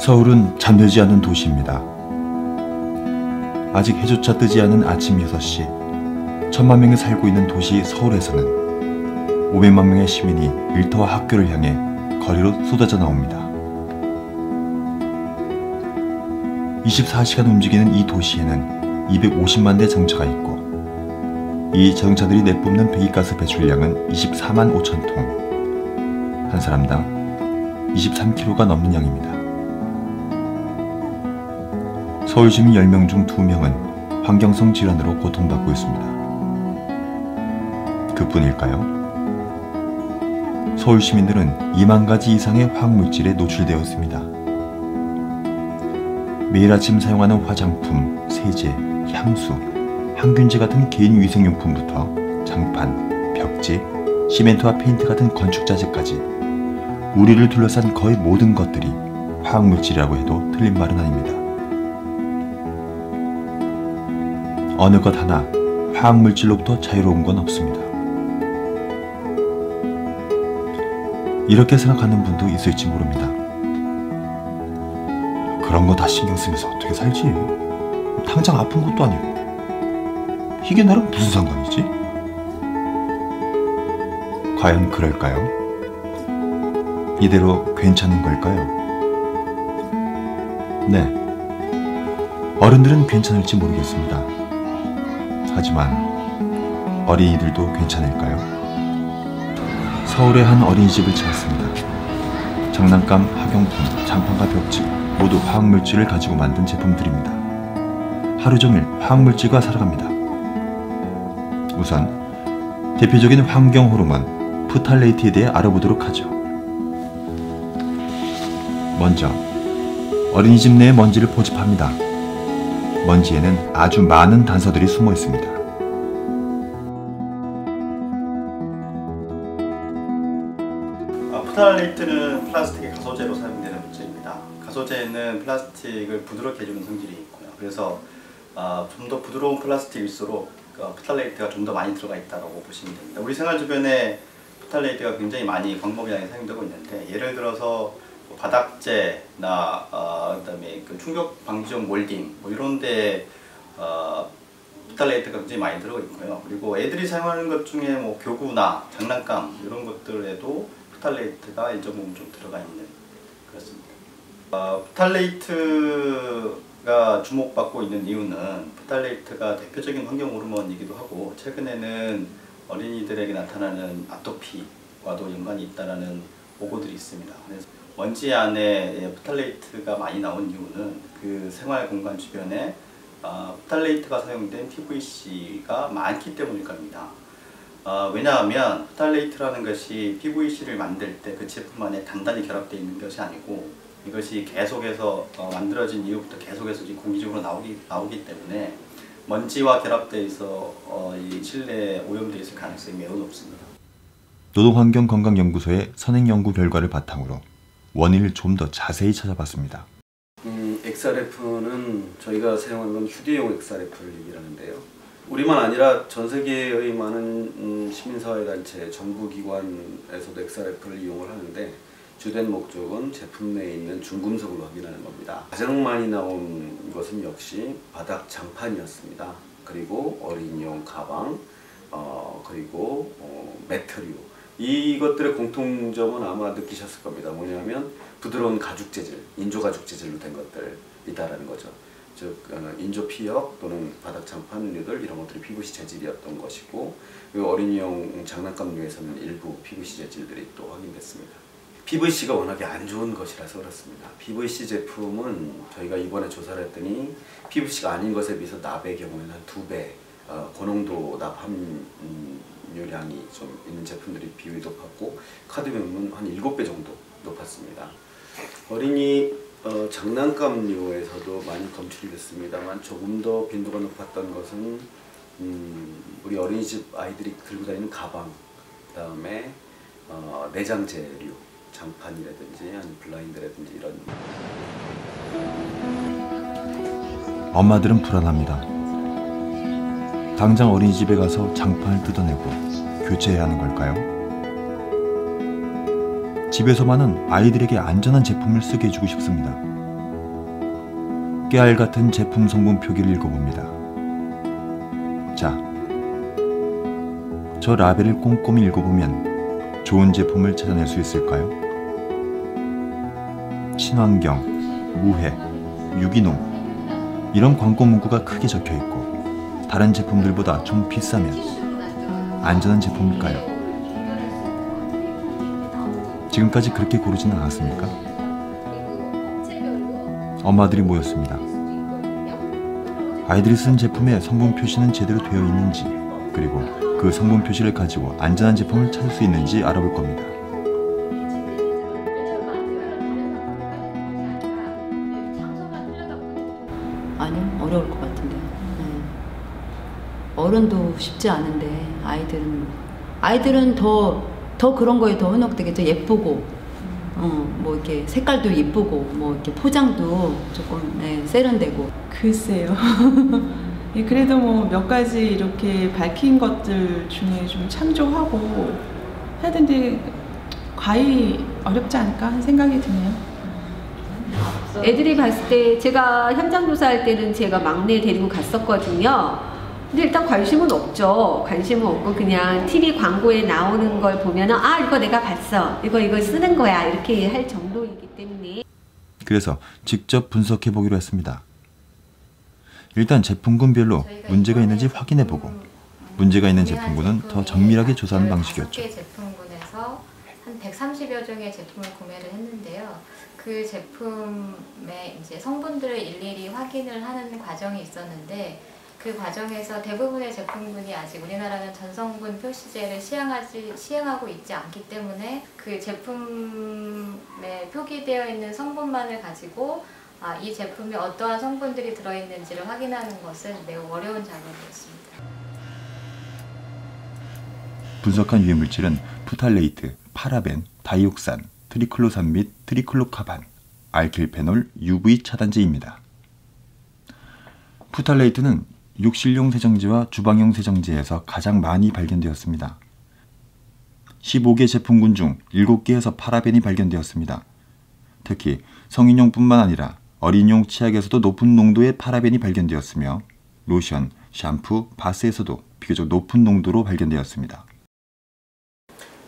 서울은 잠들지 않는 도시입니다. 아직 해조차 뜨지 않은 아침 6시, 1000만 명이 살고 있는 도시 서울에서는 500만 명의 시민이 일터와 학교를 향해 거리로 쏟아져 나옵니다. 24시간 움직이는 이 도시에는 250만 대 자동차가 있고, 이 자동차들이 내뿜는 배기가스 배출량은 24만 5천 통, 한 사람당 23kg가 넘는 양입니다. 서울 시민 10명 중 2명은 환경성 질환으로 고통받고 있습니다. 그뿐일까요? 서울 시민들은 2만 가지 이상의 화학물질에 노출되어 있습니다. 매일 아침 사용하는 화장품, 세제, 향수, 항균제 같은 개인 위생용품부터 장판, 벽지, 시멘트와 페인트 같은 건축자재까지 우리를 둘러싼 거의 모든 것들이 화학물질이라고 해도 틀린 말은 아닙니다. 어느 것 하나 화학물질로부터 자유로운 건 없습니다. 이렇게 생각하는 분도 있을지 모릅니다. 그런 거 다 신경 쓰면서 어떻게 살지? 당장 아픈 것도 아니고. 이게 나랑 무슨 상관이지? 과연 그럴까요? 이대로 괜찮은 걸까요? 네. 어른들은 괜찮을지 모르겠습니다. 하지만 어린이들도 괜찮을까요? 서울의 한 어린이집을 찾았습니다. 장난감, 학용품, 장판과 벽지 모두 화학물질을 가지고 만든 제품들입니다. 하루 종일 화학물질과 살아갑니다. 우선 대표적인 환경 호르몬 프탈레이트에 대해 알아보도록 하죠. 먼저 어린이집 내의 먼지를 포집합니다. 먼지에는 아주 많은 단서들이 숨어 있습니다. 프탈레이트는 플라스틱의 가소제로 사용되는 물질입니다. 가소제는 플라스틱을 부드럽게 해주는 성질이 있고요. 그래서 좀 더 부드러운 플라스틱일수록 프탈레이트가 좀 더 많이 들어가 있다고 보시면 됩니다. 우리 생활 주변에 프탈레이트가 굉장히 많이 광범위하게 사용되고 있는데, 예를 들어서 바닥재나 그다음에 그 충격 방지용 몰딩 이런데 프탈레이트가 굉장히 많이 들어가 있고요. 그리고 애들이 사용하는 것 중에 교구나 장난감 이런 것들에도 프탈레이트가 일정 부분 좀 들어가 있는 그렇습니다. 프탈레이트가 주목받고 있는 이유는 프탈레이트가 대표적인 환경 호르몬이기도 하고, 최근에는 어린이들에게 나타나는 아토피와도 연관이 있다는 보고들이 있습니다. 그래서 먼지 안에 프탈레이트가 많이 나온 이유는 그 생활 공간 주변에 프탈레이트가 사용된 PVC가 많기 때문일 겁니다. 왜냐하면 프탈레이트라는 것이 PVC를 만들 때 그 제품 안에 단단히 결합되어 있는 것이 아니고, 이것이 계속해서 만들어진 이후부터 계속해서 공기적으로 나오기 때문에 먼지와 결합되어 있어 이 실내에 오염되어 있을 가능성이 매우 높습니다. 노동환경건강연구소의 선행연구 결과를 바탕으로 원인을 좀 더 자세히 찾아봤습니다. XRF는 저희가 사용하는 건 휴대용 XRF를 얘기를 하는데요. 우리만 아니라 전 세계의 많은 시민사회단체, 정부기관에서도 XRF를 이용을 하는데, 주된 목적은 제품 내에 있는 중금속을 확인하는 겁니다. 가장 많이 나온 것은 역시 바닥 장판이었습니다. 그리고 어린이용 가방, 그리고 매트류. 이것들의 공통점은 아마 느끼셨을 겁니다. 뭐냐면 부드러운 가죽 재질, 인조 가죽 재질로 된 것들이다라는 거죠. 즉 인조 피혁 또는 바닥 장판류들 이런 것들이 PVC 재질이었던 것이고, 그리고 어린이용 장난감류에서는 일부 PVC 재질들이 또 확인됐습니다. PVC가 워낙에 안 좋은 것이라서 그렇습니다. PVC 제품은 저희가 이번에 조사를 했더니 PVC가 아닌 것에 비해서 납의 경우에는 한 2배 고농도 납 함유량이 좀 있는 제품들이 비율이 높았고, 카드뮴은 한 7배 정도 높았습니다. 어린이 장난감류에서도 많이 검출이 됐습니다만, 조금 더 빈도가 높았던 것은 우리 어린이집 아이들이 들고 다니는 가방, 그 다음에 내장재류, 장판이라든지 아니면 블라인드라든지 이런. 엄마들은 불안합니다. 당장 어린이집에 가서 장판을 뜯어내고 교체해야 하는 걸까요? 집에서만은 아이들에게 안전한 제품을 쓰게 해주고 싶습니다. 깨알 같은 제품 성분 표기를 읽어봅니다. 자, 저 라벨을 꼼꼼히 읽어보면 좋은 제품을 찾아낼 수 있을까요? 친환경, 무해, 유기농 이런 광고 문구가 크게 적혀있고 다른 제품들보다 좀 비싸면 안전한 제품일까요? 지금까지 그렇게 고르지는 않았습니까? 엄마들이 모였습니다. 아이들이 쓴 제품의 성분 표시는 제대로 되어 있는지, 그리고 그 성분 표시를 가지고 안전한 제품을 찾을 수 있는지 알아볼 겁니다. 아니요, 어려울 것 같은데요. 어른도 쉽지 않은데 아이들은 더 그런 거에 더 현혹되겠죠. 예쁘고, 뭐 이렇게 색깔도 예쁘고, 뭐 이렇게 포장도 조금 세련되고. 글쎄요. 예, 그래도 뭐 몇 가지 이렇게 밝힌 것들 중에 좀 참조하고 해야 되는데 과히 어렵지 않을까 하는 생각이 드네요. 애들이 봤을 때 제가 현장 조사할 때는 제가 막내 데리고 갔었거든요. 근데 일단 관심은 없죠. 관심은 없고 그냥 TV 광고에 나오는 걸 보면은 아 이거 내가 봤어. 이거 쓰는 거야. 이렇게 할 정도이기 때문에. 그래서 직접 분석해 보기로 했습니다. 일단 제품군별로 문제가 있는지 확인해보고 문제가 있는 제품군은 더 정밀하게 조사하는 방식이었죠. 5개 제품군에서 한 130여 종의 제품을 구매를 했는데요. 그 제품의 이제 성분들을 일일이 확인을 하는 과정이 있었는데 그 과정에서 대부분의 제품군이 아직 우리나라는 전성분 표시제를 시행하고 있지 않기 때문에 그 제품에 표기되어 있는 성분만을 가지고 이 제품에 어떠한 성분들이 들어있는지를 확인하는 것은 매우 어려운 작업이었습니다. 분석한 유해 물질은 프탈레이트, 파라벤, 다이옥산, 트리클로산 및 트리클로카반, 알킬페놀, UV 차단제입니다. 프탈레이트는 욕실용 세정제와 주방용 세정제에서 가장 많이 발견되었습니다. 15개 제품군 중 7개에서 파라벤이 발견되었습니다. 특히 성인용뿐만 아니라 어린이용 치약에서도 높은 농도의 파라벤이 발견되었으며 로션, 샴푸, 바스에서도 비교적 높은 농도로 발견되었습니다.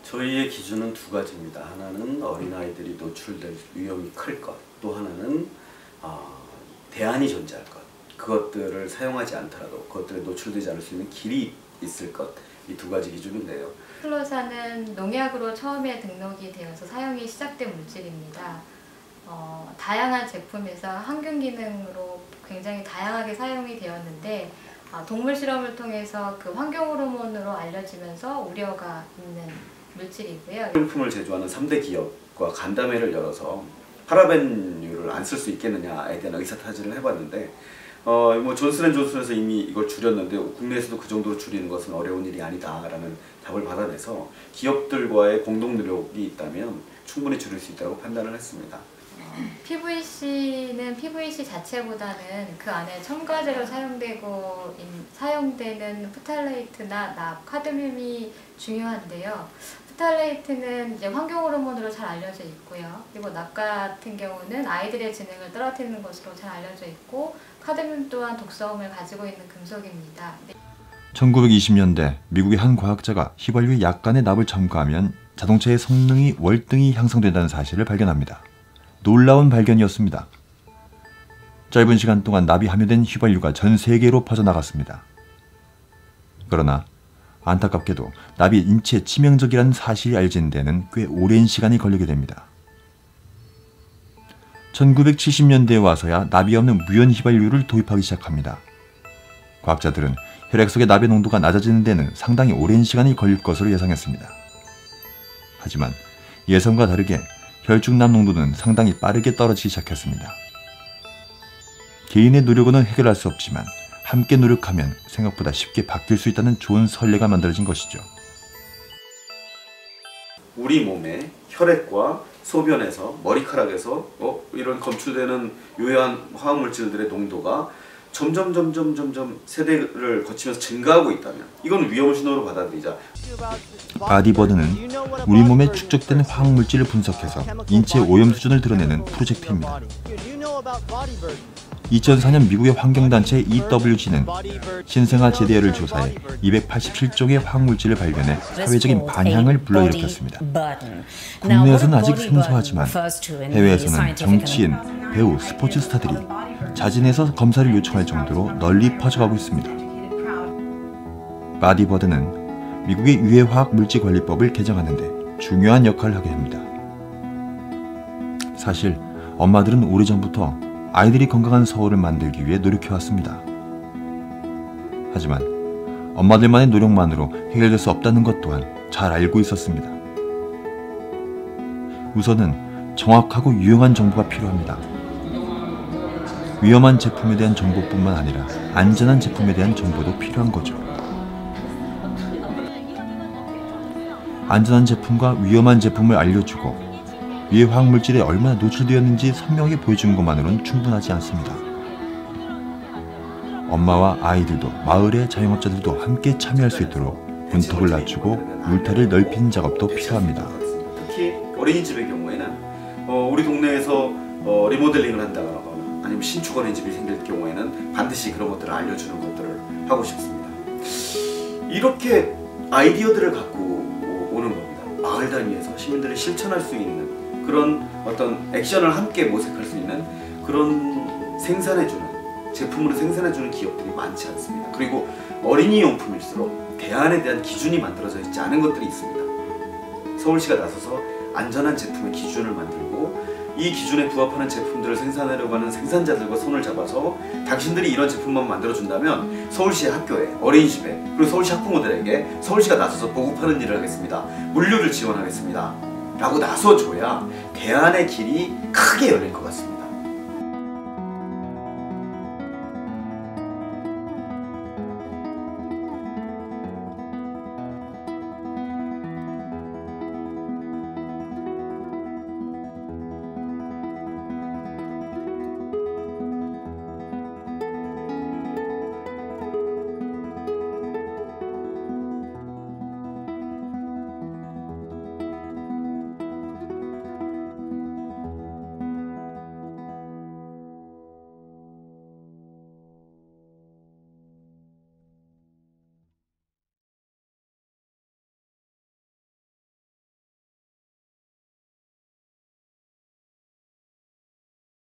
저희의 기준은 두 가지입니다. 하나는 어린아이들이 노출될 위험이 클 것, 또 하나는 대안이 존재할 것. 그것들을 사용하지 않더라도 그것들에 노출되지 않을 수 있는 길이 있을 것. 이 두 가지 기준인데요. 클로사는 농약으로 처음에 등록이 되어서 사용이 시작된 물질입니다. 다양한 제품에서 항균 기능으로 굉장히 다양하게 사용이 되었는데 동물 실험을 통해서 그 환경 호르몬으로 알려지면서 우려가 있는 물질이고요. 식품을 제조하는 3대 기업과 간담회를 열어서 파라벤유를 안 쓸 수 있겠느냐에 대한 의사타진을 해봤는데 뭐 존슨앤존슨에서 이미 이걸 줄였는데 국내에서도 그 정도로 줄이는 것은 어려운 일이 아니다라는 답을 받아내서 기업들과의 공동 노력이 있다면 충분히 줄일 수 있다고 판단을 했습니다. PVC는 PVC 자체보다는 그 안에 첨가제로 사용되는 프탈레이트나 납, 카드뮴이 중요한데요. 프탈레이트는 이제 환경 호르몬으로 잘 알려져 있고요. 그리고 납 같은 경우는 아이들의 지능을 떨어뜨리는 것으로 잘 알려져 있고 카드뮴 또한 독성을 가지고 있는 금속입니다. 1920년대 미국의 한 과학자가 휘발유에 약간의 납을 첨가하면 자동차의 성능이 월등히 향상된다는 사실을 발견합니다. 놀라운 발견이었습니다. 짧은 시간 동안 납이 함유된 휘발유가 전 세계로 퍼져나갔습니다. 그러나 안타깝게도 납이 인체에 치명적이라는 사실이 알려진 데는 꽤 오랜 시간이 걸리게 됩니다. 1970년대에 와서야 납이 없는 무연 휘발유를 도입하기 시작합니다. 과학자들은 혈액 속의 납의 농도가 낮아지는 데는 상당히 오랜 시간이 걸릴 것으로 예상했습니다. 하지만 예상과 다르게 혈중납 농도는 상당히 빠르게 떨어지기 시작했습니다. 개인의 노력으로는 해결할 수 없지만 함께 노력하면 생각보다 쉽게 바뀔 수 있다는 좋은 선례가 만들어진 것이죠. 우리 몸의 혈액과 소변에서 머리카락에서 이런 검출되는 유해한 화학물질들의 농도가 점점 세대를 거치면서 증가하고 있다면 이건 위험 신호로 받아들이자. 바디버드는 우리 몸에 축적된 화학물질을 분석해서 인체 오염 수준을 드러내는 프로젝트입니다. 2004년 미국의 환경단체 EWG는 신생아 제대열을 조사해 287종의 화학물질을 발견해 사회적인 반향을 불러일으켰습니다. 국내에서는 아직 생소하지만 해외에서는 정치인, 배우, 스포츠 스타들이 자진해서 검사를 요청할 정도로 널리 퍼져가고 있습니다. 바디버드는 미국의 유해화학물질관리법을 개정하는 데 중요한 역할을 하게 됩니다. 사실 엄마들은 오래전부터 아이들이 건강한 서울을 만들기 위해 노력해왔습니다. 하지만 엄마들만의 노력만으로 해결될 수 없다는 것 또한 잘 알고 있었습니다. 우선은 정확하고 유용한 정보가 필요합니다. 위험한 제품에 대한 정보뿐만 아니라 안전한 제품에 대한 정보도 필요한 거죠. 안전한 제품과 위험한 제품을 알려주고 유해 화학물질에 얼마나 노출되었는지 선명히 보여주는 것만으로는 충분하지 않습니다. 엄마와 아이들도 마을의 자영업자들도 함께 참여할 수 있도록 문턱을 낮추고 물타를 넓히는 작업도 필요합니다. 특히 어린이집의 경우에는 우리 동네에서 리모델링을 한다거나 아니면 신축 어린이집이 생길 경우에는 반드시 그런 것들을 알려주는 것들을 하고 싶습니다. 이렇게 아이디어들을 갖고 오는 겁니다. 마을 단위에서 시민들이 실천할 수 있는 그런 어떤 액션을 함께 모색할 수 있는 그런 생산해주는 제품으로 생산해주는 기업들이 많지 않습니다. 그리고 어린이 용품일수록 대안에 대한 기준이 만들어져 있지 않은 것들이 있습니다. 서울시가 나서서 안전한 제품의 기준을 만들고 이 기준에 부합하는 제품들을 생산하려고 하는 생산자들과 손을 잡아서 당신들이 이런 제품만 만들어준다면 서울시의 학교에, 어린이집에, 그리고 서울시 학부모들에게 서울시가 나서서 보급하는 일을 하겠습니다. 물류를 지원하겠습니다. 라고 나서줘야 대안의 길이 크게 열릴 것 같습니다.